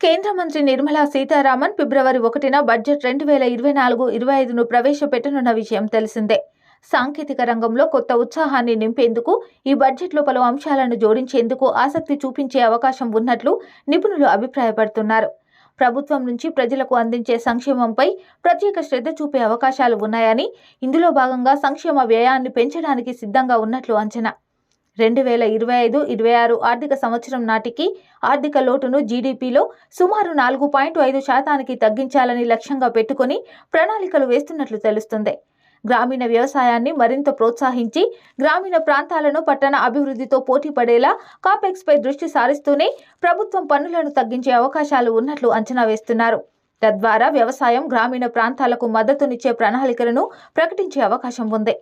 కేంద్ర మంత్రి నిర్మలా సీతారామన్ ఫిబ్రవరి 1న బడ్జెట్ 2024-25ను ప్రవేశపెట్టనున్న విషయం తెలిసిందే. సాంకేతిక రంగంలో కొత్త ఉత్సాహాన్ని నింపేందుకు ఈ బడ్జెట్లో పలు అంశాలను జోడించేందుకు ఆసక్తి చూపించే అవకాశం ఉన్నట్లు నిపుణులు అభిప్రాయపడుతున్నారు. ప్రభుత్వం నుంచి ప్రజలకు అందించే సంక్షేమంపై ప్రత్యేక శ్రద్ధ చూపే అవకాశాలు ఉన్నాయని, ఇందులో భాగంగా సంక్షేమ వ్యయాన్ని పెంచడానికి సిద్ధంగా ఉన్నట్లు అంచనా. 2025-26 ఆర్థిక సంవత్సరం నాటికి ఆర్థిక లోటును జీడీపీలో సుమారు 4.5% తగ్గించాలని లక్ష్యంగా పెట్టుకుని ప్రణాళికలు వేస్తున్నట్లు తెలుస్తుంది. గ్రామీణ వ్యవసాయాన్ని మరింత ప్రోత్సహించి గ్రామీణ ప్రాంతాలను పట్టణ అభివృద్ధితో పోటీ పడేలా కాపెక్స్పై దృష్టి సారిస్తూనే ప్రభుత్వం పన్నులను తగ్గించే అవకాశాలు ఉన్నట్లు అంచనా వేస్తున్నారు. తద్వారా వ్యవసాయం, గ్రామీణ ప్రాంతాలకు మద్దతునిచ్చే ప్రణాళికలను ప్రకటించే అవకాశం ఉంది.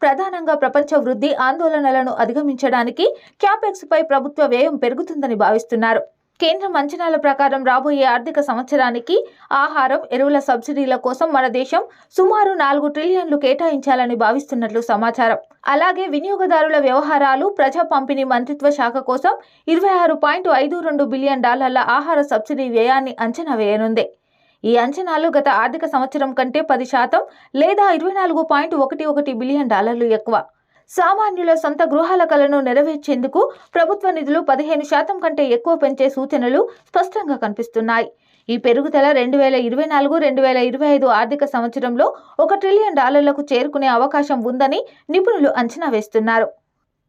ప్రధానంగా ప్రపంచ వృద్ధి ఆందోళనలను అధిగమించడానికి క్యాపెక్స్ పై ప్రభుత్వ వ్యయం పెరుగుతుందని భావిస్తున్నారు. కేంద్రం అంచనాల ప్రకారం రాబోయే ఆర్థిక సంవత్సరానికి ఆహారం, ఎరువుల సబ్సిడీల కోసం మన దేశం సుమారు 4 ట్రిలియన్లు కేటాయించాలని భావిస్తున్నట్లు సమాచారం. అలాగే వినియోగదారుల వ్యవహారాలు, ప్రజా పంపిణీ మంత్రిత్వ శాఖ కోసం $26.52 బిలియన్ ఆహార సబ్సిడీ వ్యయాన్ని అంచనా వేయనుంది. ఈ అంచనాలు గత ఆర్థిక సంవత్సరం కంటే 10% లేదా $24.11 బిలియన్ ఎక్కువ. సామాన్యుల సొంత గృహాల కలను నెరవేర్చేందుకు ప్రభుత్వ నిధులు 15% కంటే ఎక్కువ పెంచే సూచనలు స్పష్టంగా కనిపిస్తున్నాయి. ఈ పెరుగుదల 2024-2025 ఆర్థిక సంవత్సరంలో $1 ట్రిలియన్ చేరుకునే అవకాశం ఉందని నిపుణులు అంచనా వేస్తున్నారు.